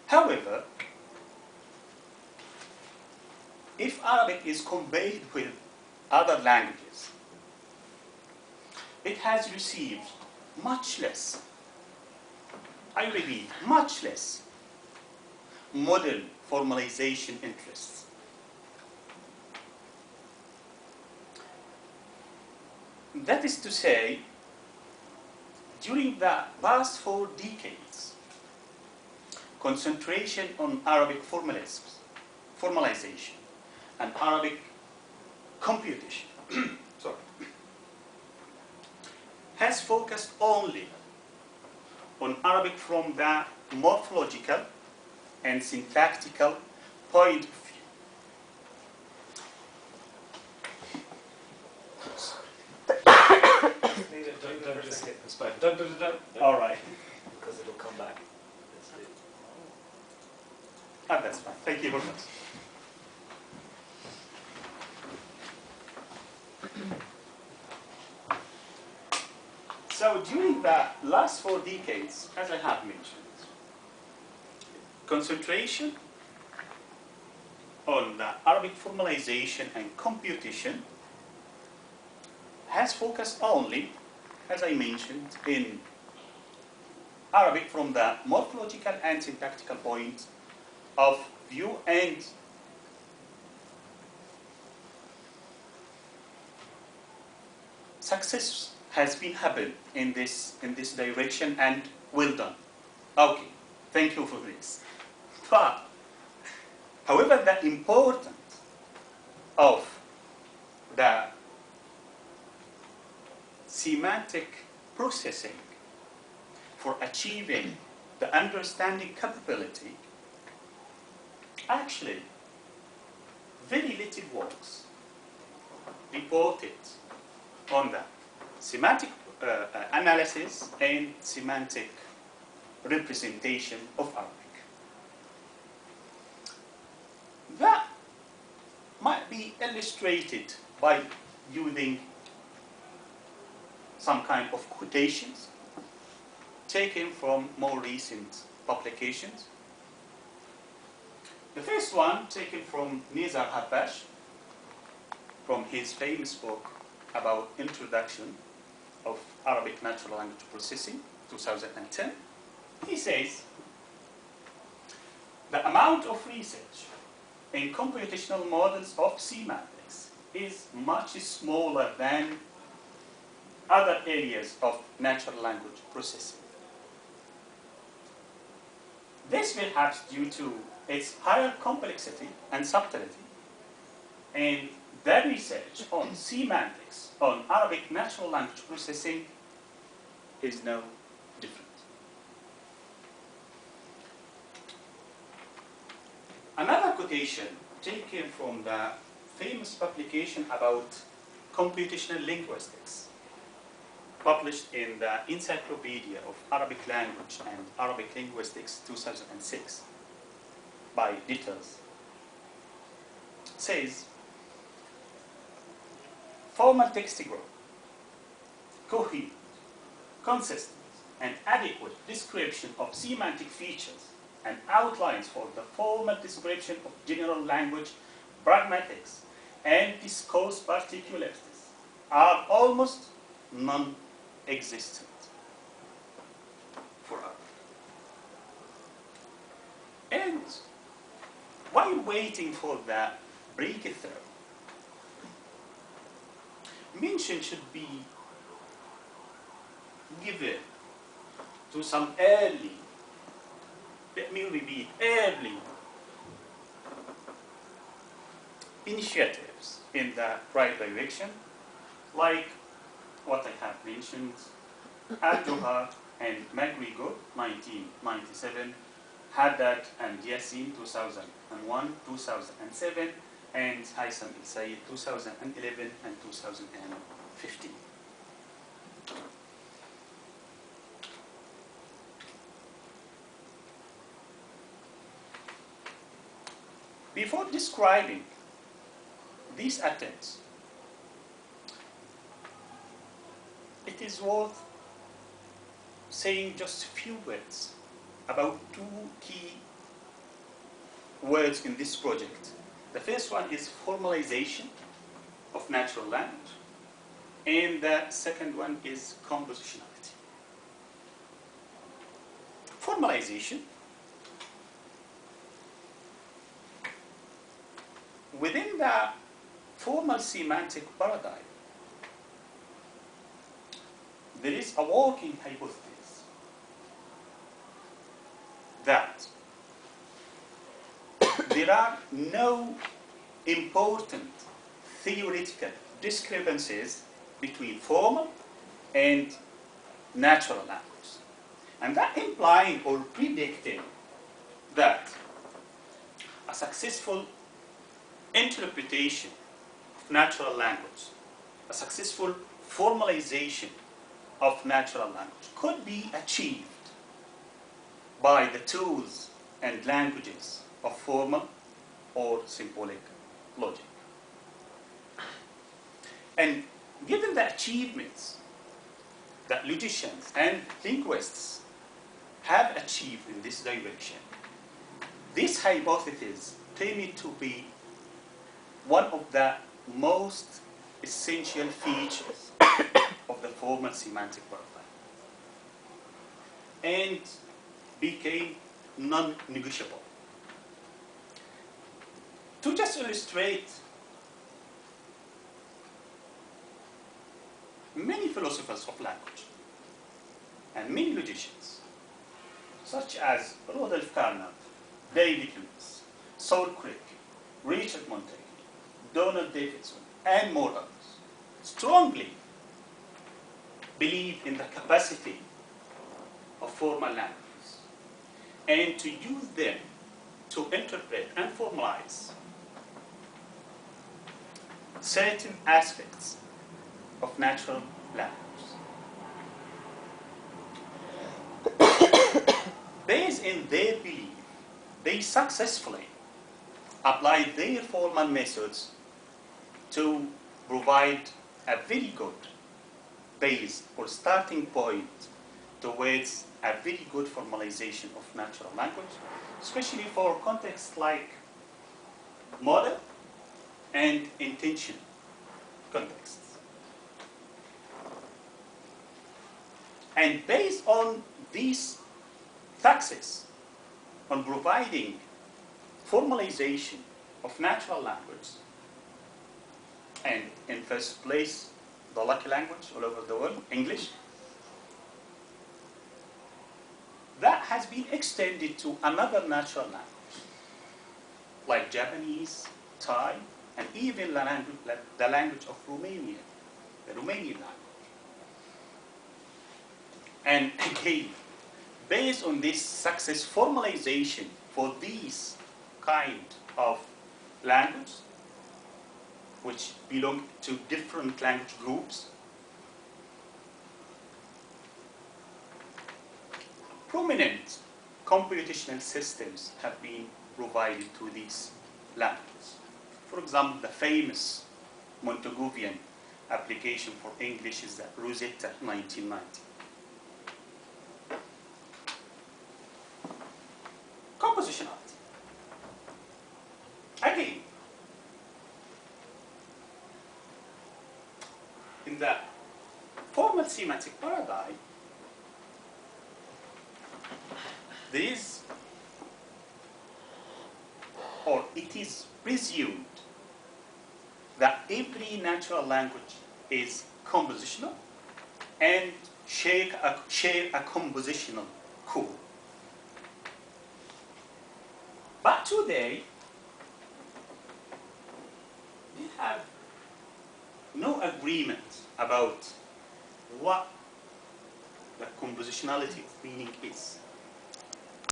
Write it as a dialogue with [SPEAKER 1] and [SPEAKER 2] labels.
[SPEAKER 1] However, if Arabic is compared with other languages, it has received much less, I repeat, much less model formalization interests. That is to say, during the past 4 decades, concentration on Arabic formalization and Arabic computation has focused only on Arabic from the morphological and syntactical point of view.
[SPEAKER 2] Don't just hit the spoon. Don't.
[SPEAKER 1] All right.
[SPEAKER 2] Because it'll come back.
[SPEAKER 1] That's fine. Thank you very much. So during the last 4 decades, as I have mentioned, concentration on the Arabic formalization and computation has focused only, as I mentioned, in Arabic from the morphological and syntactical point of view, and success has been happened in this direction, and well done. Okay, thank you for this. But however, the importance of the semantic processing for achieving the understanding capability, actually very little works reported on the semantic analysis and semantic representation of Arabic. That might be illustrated by using some kind of quotations taken from more recent publications. The first one taken from Nizar Habash from his famous book about Introduction of Arabic Natural Language Processing, 2010. He says, the amount of research in computational models of semantics is much smaller than other areas of natural language processing. This perhaps due to its higher complexity and subtlety, and the research on semantics on Arabic natural language processing is no different. Another quotation taken from the famous publication about computational linguistics, published in the Encyclopedia of Arabic Language and Arabic Linguistics, 2006, by Ditters, says, formal text group, coherent, consistent, and adequate description of semantic features and outlines for the formal description of general language pragmatics and discourse particularities are almost non-existent for Arabic. And while waiting for the breakthrough, mention should be given to some early, let me repeat, early initiatives in the right direction, like what I have mentioned, Al-Johar and McGregor, 1997, Haddad and Yassin, 2001, 2007, and Haytham El-Sayed, 2011 and 2015. Before describing these attempts, it is worth saying just a few words about 2 key words in this project. The first one is formalization of natural language, and the second one is compositionality. Formalization. Within the formal semantic paradigm, there is a working hypothesis that there are no important theoretical discrepancies between formal and natural language. And that implying or predicting that a successful interpretation of natural language, a successful formalization of natural language could be achieved by the tools and languages of formal or symbolic logic. And given the achievements that logicians and linguists have achieved in this direction, this hypothesis tended to be one of the most essential features of the formal semantic paradigm and became non-negotiable. To just illustrate, many philosophers of language and many logicians, such as Rodolphe Carnap, David Lewis, Saul Crick, Richard Montague, Donald Davidson, and more others, strongly believe in the capacity of formal languages and to use them to interpret and formalize certain aspects of natural language. Based in their belief, they successfully applied their formal methods to provide a very good base or starting point towards a very good formalization of natural language, especially for contexts like model and intention contexts. And based on this success on providing formalization of natural language, and in first place, the lucky language all over the world, English, that has been extended to another natural language, like Japanese, Thai, and even the language of Romania, the Romanian language. And again, based on this success formalization for these kind of language, which belong to different language groups, prominent computational systems have been provided to these languages. For example, the famous Montegovian application for English is the Rosetta 1990. Compositionality. Again, in the formal semantic paradigm, there is, or it is presumed, that every natural language is compositional and share a compositional core. But today, we have no agreement about what the compositionality of meaning is.